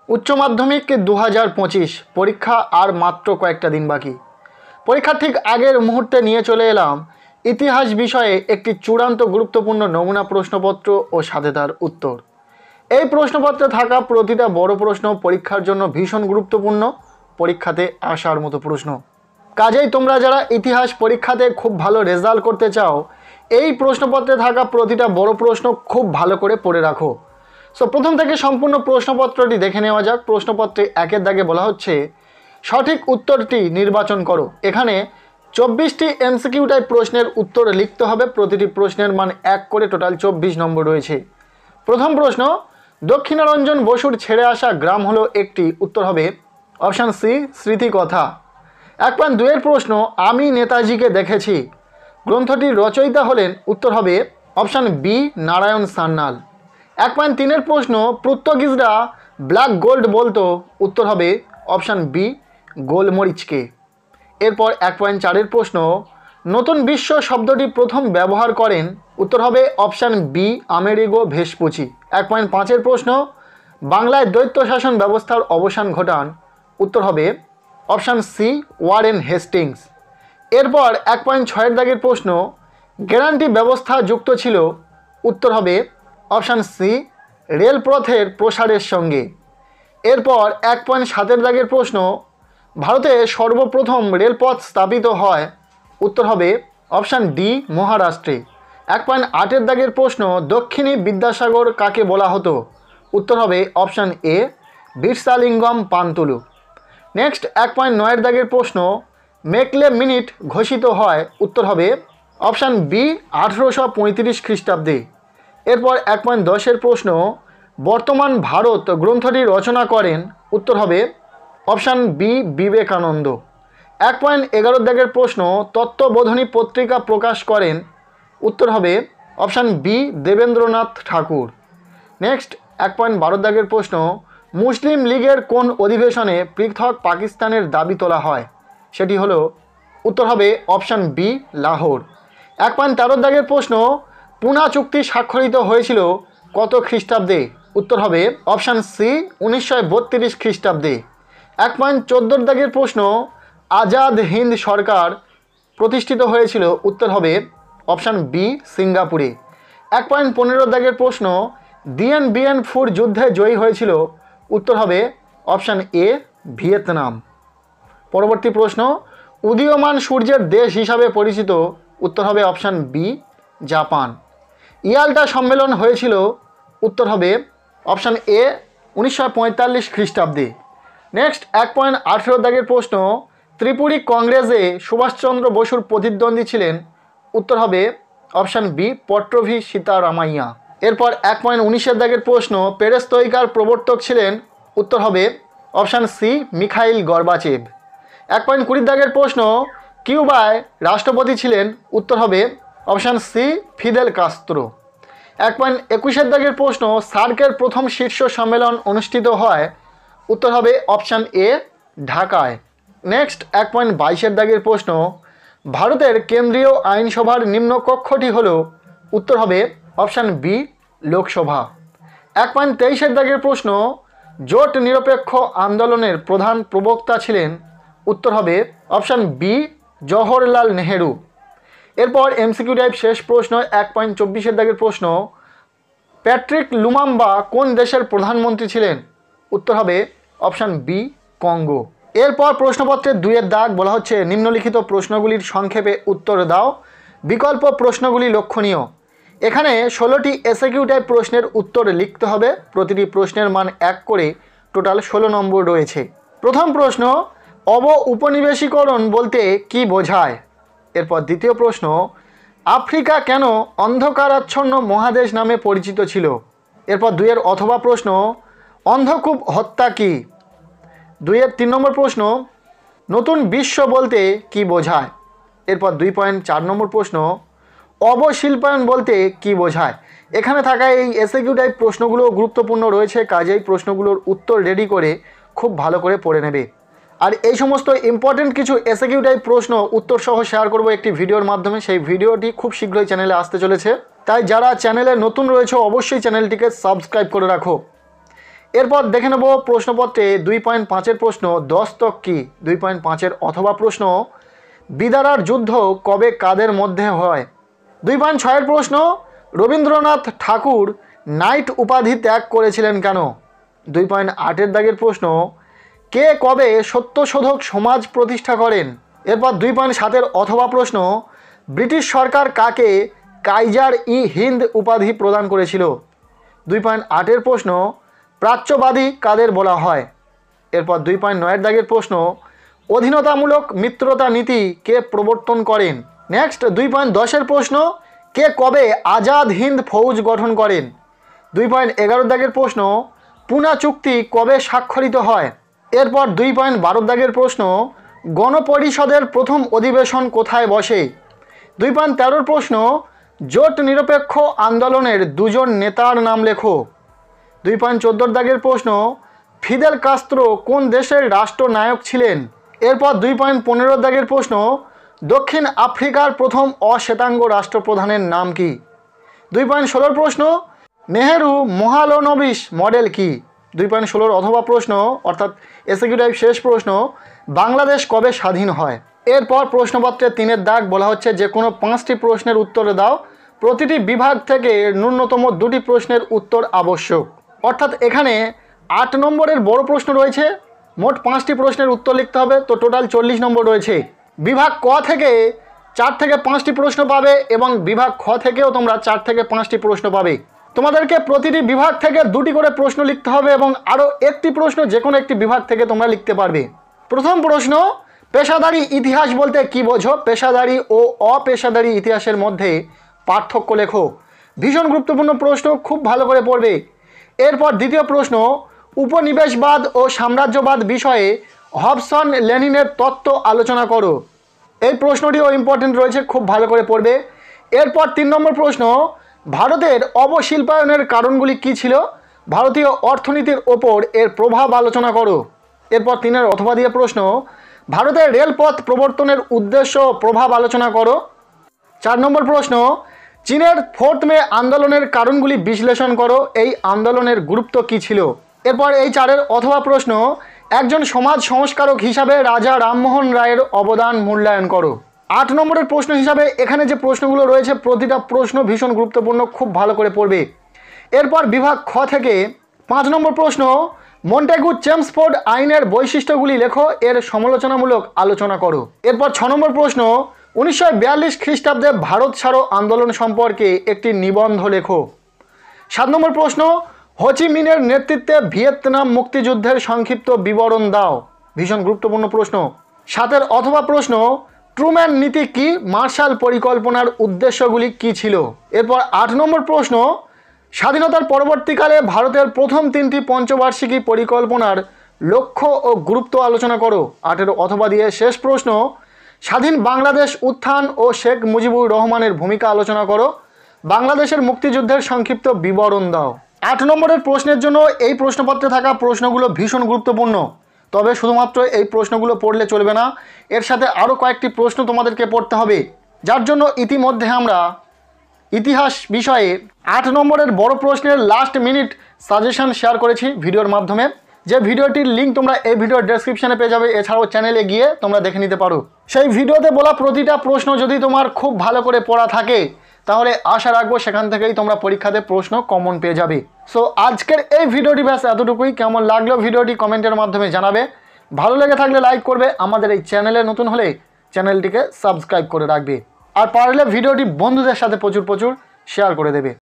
উচ্চ মাধ্যমিক 2025 পরীক্ষা আর মাত্র কয়েকটা দিন বাকি। পরীক্ষার ঠিক আগের মুহূর্তে নিয়ে চলে এলাম ইতিহাস বিষয়ে একটি চূড়ান্ত গুরুত্বপূর্ণ নমুনা প্রশ্নপত্র ও সাথে তার উত্তর। এই প্রশ্নপত্রে থাকা প্রতিটা বড় প্রশ্ন পরীক্ষার জন্য ভীষণ গুরুত্বপূর্ণ, পরীক্ষাতে আসার মতো প্রশ্ন। কাজেই তোমরা যারা ইতিহাস পরীক্ষাতে খুব ভালো রেজাল্ট করতে চাও, এই প্রশ্নপত্রে থাকা প্রতিটা বড় প্রশ্ন খুব ভালো করে পড়ে রাখো। সো প্রথম থেকে সম্পূর্ণ প্রশ্নপত্রটি দেখে নেওয়া যাক। প্রশ্নপত্রে একের দাগে বলা হচ্ছে সঠিক উত্তরটি নির্বাচন করো। এখানে 24টি এমসিকিউ টাইপ প্রশ্নের উত্তর লিখতে হবে। প্রতিটি প্রশ্নের মান 1 করে, টোটাল 24 নম্বর রয়েছে। প্রথম প্রশ্ন, দক্ষিণারঞ্জন বসুর ছেড়ে আসা গ্রাম হলো একটি। উত্তর হবে অপশান সি, স্মৃতিকথা। 1.2 প্রশ্ন, আমি নেতাজিকে দেখেছি গ্রন্থটির রচয়িতা হলেন। উত্তর হবে অপশান বি, নারায়ণ সান্যাল। 1.3 প্রশ্ন, পর্তুগিজরা ব্ল্যাক গোল্ড বলতো। উত্তর হবে অপশান বি, গোলমরিচকে। এরপর 1.4 প্রশ্ন, নতুন বিশ্ব শব্দটি প্রথম ব্যবহার করেন। উত্তর হবে অপশান বি, আমেরিগো ভেসপুচি। 1.5 প্রশ্ন, বাংলায় দ্বৈত শাসন ব্যবস্থার অবসান ঘটান। উত্তর হবে অপশান সি, ওয়ারেন হেস্টিংস। এরপর 1.6 দাগের প্রশ্ন, গ্যারান্টি ব্যবস্থা যুক্ত ছিল। উত্তর হবে অপশান সি, রেলপথের প্রসারের সঙ্গে। এরপর 1.7 দাগের প্রশ্ন, ভারতে সর্বপ্রথম রেলপথ স্থাপিত হয়। উত্তর হবে অপশান ডি, মহারাষ্ট্রে। 1.8 দাগের প্রশ্ন, দক্ষিণী বিদ্যাসাগর কাকে বলা হতো। উত্তর হবে অপশান এ, বিরসালিঙ্গম পান্তুলু। নেক্সট 1.9 দাগের প্রশ্ন, মেকলে মিনিট ঘোষিত হয়। উত্তর হবে অপশান বি, 1835 খ্রিস্টাব্দে। এরপর 1.10 প্রশ্ন, বর্তমান ভারত গ্রন্থটি রচনা করেন। উত্তর হবে অপশান বি, বিবেকানন্দ। 1.11 দাগের প্রশ্ন, তত্ত্ববোধিনী পত্রিকা প্রকাশ করেন। উত্তর হবে অপশান বি, দেবেন্দ্রনাথ ঠাকুর। নেক্সট 1.12 দাগের প্রশ্ন, মুসলিম লীগের কোন অধিবেশনে পৃথক পাকিস্তানের দাবি তোলা হয়। সেটি হলো উত্তর হবে অপশান বি, লাহোর। 1.13 দাগের প্রশ্ন, পুনা চুক্তি স্বাক্ষরিত হয়েছিল কত খ্রিস্টাব্দে। উত্তর হবে অপশান সি, 1932 খ্রিস্টাব্দে। 1.14 দাগের প্রশ্ন, আজাদ হিন্দ সরকার প্রতিষ্ঠিত হয়েছিল। উত্তর হবে অপশান বি, সিঙ্গাপুরে। 1.15 দাগের প্রশ্ন, দিয়েন বিয়েন ফুর যুদ্ধে জয়ী হয়েছিল। উত্তর হবে অপশান এ, ভিয়েতনাম। পরবর্তী প্রশ্ন, উদীয়মান সূর্যের দেশ হিসাবে পরিচিত। উত্তর হবে অপশান বি, জাপান। ইয়াল্টা সম্মেলন হয়েছিল। উত্তর হবে অপশান এ, 1945 খ্রিস্টাব্দে। নেক্সট 1.18 দাগের প্রশ্ন, ত্রিপুরী কংগ্রেসে সুভাষচন্দ্র বসুর প্রতিদ্বন্দ্বী ছিলেন। উত্তর হবে অপশান বি, পট্টভি সীতারামাইয়া। এরপর 1.19 দাগের প্রশ্ন, পেরেস্ত্রয়িকার প্রবর্তক ছিলেন। উত্তর হবে অপশান সি, মিখাইল গর্বাচেভ। 1.20 দাগের প্রশ্ন, কিউবায় রাষ্ট্রপতি ছিলেন। উত্তর হবে অপশান সি, ফিদেল কাস্ত্রো। 1.21 দাগের প্রশ্ন, সার্কের প্রথম শীর্ষ সম্মেলন অনুষ্ঠিত হয়। উত্তর হবে অপশান এ, ঢাকায়। নেক্সট 1.22 দাগের প্রশ্ন, ভারতের কেন্দ্রীয় আইনসভার নিম্নকক্ষটি হল। উত্তর হবে অপশান বি, লোকসভা। 1.23 দাগের প্রশ্ন, জোট নিরপেক্ষ আন্দোলনের প্রধান প্রবক্তা ছিলেন। উত্তর হবে অপশান বি, জওহরলাল নেহেরু। এরপর এমসিকিউ টাইপ শেষ প্রশ্ন 1.24 দাগের প্রশ্ন, প্যাট্রিক লুমাম্বা কোন দেশের প্রধানমন্ত্রী ছিলেন। উত্তর হবে অপশান বি, কঙ্গো। এরপর প্রশ্নপত্রের 2 দাগ বলা হচ্ছে নিম্নলিখিত প্রশ্নগুলির সংক্ষেপে উত্তর দাও। বিকল্প প্রশ্নগুলি লক্ষণীয়। এখানে 16টি এসএকিউ টাইপ প্রশ্নের উত্তর লিখতে হবে। প্রতিটি প্রশ্নের মান 1 করে, টোটাল 16 নম্বর রয়েছে। প্রথম প্রশ্ন, উপনিবেশীকরণ বলতে কি বোঝায়। এরপর দ্বিতীয় প্রশ্ন, আফ্রিকা কেন অন্ধকারাচ্ছন্ন মহাদেশ নামে পরিচিত ছিল। এরপর 2 অথবা প্রশ্ন, অন্ধকূপ হত্যা কি। 3 নম্বর প্রশ্ন, নতুন বিশ্ব বলতে কি বোঝায়। এরপর 2.4 নম্বর প্রশ্ন, অবশিল্পায়ন বলতে কি বোঝায়। এখানে থাকা এই এসএকিউ টাইপ প্রশ্নগুলো গুরুত্বপূর্ণ রয়েছে, কাজেই প্রশ্নগুলোর উত্তর রেডি করে খুব ভালো করে পড়ে নেবে। আর এই সমস্ত ইম্পর্টেন্ট কিছু এসএকিউ টাইপ প্রশ্ন উত্তর সহ শেয়ার করব একটি ভিডিওর মাধ্যমে। সেই ভিডিওটি খুব শীঘ্রই চ্যানেলে আসতে চলেছে, তাই যারা চ্যানেলে নতুন রয়েছে অবশ্যই চ্যানেলটিকে সাবস্ক্রাইব করে রাখো। এরপর দেখে নেব প্রশ্নপত্রে 2.5-এর প্রশ্ন দস্তক কি। 2.5-এর অথবা প্রশ্ন বিদারার যুদ্ধ কবে কাদের মধ্যে হয়। 2.6-এর প্রশ্ন রবীন্দ্রনাথ ঠাকুর নাইট উপাধি ত্যাগ করেছিলেন কেন। 2.8-এর দাগের প্রশ্ন কে কবে সত্যশোধক সমাজ প্রতিষ্ঠা করেন। এরপর 2.7-এর অথবা প্রশ্ন ব্রিটিশ সরকার কাকে কাইজার ই হিন্দ উপাধি প্রদান করেছিল। 2.8-এর প্রশ্ন প্রাচ্যবাদী কাদের বলা হয়। এরপর 2.9-এর দাগের প্রশ্ন অধীনতামূলক মিত্রতা নীতি কে প্রবর্তন করেন। নেক্সট 2.10-এর প্রশ্ন কে কবে আজাদ হিন্দ ফৌজ গঠন করেন। 2.11-এর দাগের প্রশ্ন পুনা চুক্তি কবে স্বাক্ষরিত হয়। এরপর 2.12-এর দাগের প্রশ্ন গণপরিষদের প্রথম অধিবেশন কোথায় বসে। 2.13-এর প্রশ্ন জোট নিরপেক্ষ আন্দোলনের দুজন নেতার নাম লেখো। 2.14-এর দাগের প্রশ্ন ফিদেল কাস্ত্রো কোন দেশের রাষ্ট্রনায়ক ছিলেন। এরপর 2.15-এর দাগের প্রশ্ন দক্ষিণ আফ্রিকার প্রথম অশ্বেতাঙ্গ রাষ্ট্রপ্রধানের নাম কি। 2.16-এর প্রশ্ন নেহেরু মহালনোবিস মডেল কি। 2.16-এর অথবা প্রশ্ন অর্থাৎ এসএকিউ টাইপ শেষ প্রশ্ন বাংলাদেশ কবে স্বাধীন হয়। এরপর প্রশ্নপত্রে 3-এর দাগ বলা হচ্ছে যে কোনো 5টি প্রশ্নের উত্তর দাও, প্রতিটি বিভাগ থেকে ন্যূনতম 2টি প্রশ্নের উত্তর আবশ্যক। অর্থাৎ এখানে 8 নম্বরের বড় প্রশ্ন রয়েছে, মোট 5টি প্রশ্নের উত্তর লিখতে হবে, তো টোটাল 40 নম্বর রয়েছে। বিভাগ ক থেকে 4 থেকে 5টি প্রশ্ন পাবে এবং বিভাগ খ থেকেও তোমরা 4 থেকে 5টি প্রশ্ন পাবে। তোমাদেরকে প্রতিটি বিভাগ থেকে 2টি করে প্রশ্ন লিখতে হবে এবং আরও একটি প্রশ্ন যে কোনো একটি বিভাগ থেকে তোমরা লিখতে পারবে। প্রথম প্রশ্ন পেশাদারি ইতিহাস বলতে কি বোঝো। পেশাদারি ও অপেশাদারি ইতিহাসের মধ্যে পার্থক্য লেখো। ভীষণ গুরুত্বপূর্ণ প্রশ্ন, খুব ভালো করে পড়বে। এরপর দ্বিতীয় প্রশ্ন উপনিবেশবাদ ও সাম্রাজ্যবাদ বিষয়ে হবসন লেনিনের তত্ত্ব আলোচনা করো। এই প্রশ্নটিও ইম্পর্টেন্ট রয়েছে, খুব ভালো করে পড়বে। এরপর 3 নম্বর প্রশ্ন ভারতের অবশিল্পায়নের কারণগুলি কী ছিল, ভারতীয় অর্থনীতির ওপর এর প্রভাব আলোচনা করো। এরপর 3-এর অথবা দিয়ে প্রশ্ন ভারতের রেলপথ প্রবর্তনের উদ্দেশ্য প্রভাব আলোচনা করো। 4 নম্বর প্রশ্ন চীনের 4th মে আন্দোলনের কারণগুলি বিশ্লেষণ করো, এই আন্দোলনের গুরুত্ব কী ছিল। এরপর এই 4-এর অথবা প্রশ্ন একজন সমাজ সংস্কারক হিসাবে রাজা রামমোহন রায়ের অবদান মূল্যায়ন করো। 8 নম্বরের প্রশ্ন হিসাবে এখানে যে প্রশ্নগুলো রয়েছে প্রতিটা প্রশ্ন ভীষণ গুরুত্বপূর্ণ, খুব ভালো করে পড়বে। এরপর বিভাগ খ থেকে 5 নম্বর প্রশ্ন মন্টেগু চেমসফোর্ড আইনের বৈশিষ্ট্যগুলি লেখো, এর সমালোচনামূলক আলোচনা করো। এরপর 6 নম্বর প্রশ্ন 1942 খ্রিস্টাব্দে ভারত ছাড়ো আন্দোলন সম্পর্কে একটি নিবন্ধ লেখো। 7 নম্বর প্রশ্ন হোচি মিনের নেতৃত্বে ভিয়েতনাম মুক্তিযুদ্ধের সংক্ষিপ্ত বিবরণ দাও। ভীষণ গুরুত্বপূর্ণ প্রশ্ন। 7-এর অথবা প্রশ্ন ট্রুম্যান নীতি কি, মার্শাল পরিকল্পনার উদ্দেশ্যগুলি কি ছিল। এরপর 8 নম্বর প্রশ্ন স্বাধীনতার পরবর্তীকালে ভারতের প্রথম 3টি পঞ্চবার্ষিকী পরিকল্পনার লক্ষ্য ও গুরুত্ব আলোচনা করো। 8-এর অথবা দিয়ে শেষ প্রশ্ন স্বাধীন বাংলাদেশ উত্থান ও শেখ মুজিবুর রহমানের ভূমিকা আলোচনা করো, বাংলাদেশের মুক্তিযুদ্ধের সংক্ষিপ্ত বিবরণ দাও। 8 নম্বরের প্রশ্নের জন্য এই প্রশ্নপত্রে থাকা প্রশ্নগুলো ভীষণ গুরুত্বপূর্ণ, তবে শুধুমাত্র এই প্রশ্নগুলো পড়লে চলবে না, এর সাথে আরও কয়েকটি প্রশ্ন তোমাদেরকে পড়তে হবে, যার জন্য ইতিমধ্যে আমরা ইতিহাস বিষয়ে 8 নম্বরের বড় প্রশ্নের লাস্ট মিনিট সাজেশন শেয়ার করেছি ভিডিওর মাধ্যমে, যে ভিডিওটির লিঙ্ক তোমরা এই ভিডিওর ডেসক্রিপশনে পেয়ে যাবে, এছাড়াও চ্যানেলে গিয়ে তোমরা দেখে নিতে পারো। সেই ভিডিওতে বলা প্রতিটা প্রশ্ন যদি তোমার খুব ভালো করে পড়া থাকে তাহলে আশা রাখবো সেখান থেকেই তোমরা পরীক্ষাতে প্রশ্ন কমন পেয়ে যাবে। সো আজকের এই ভিডিওটি ব্যাস এতটুকুই। কেমন লাগলো ভিডিওটি কমেন্টের মাধ্যমে জানাবে, ভালো লেগে থাকলে লাইক করবে, আমাদের এই চ্যানেলে নতুন হলে চ্যানেলটিকে সাবস্ক্রাইব করে রাখবে, আর পারলে ভিডিওটি বন্ধুদের সাথে প্রচুর শেয়ার করে দেবে।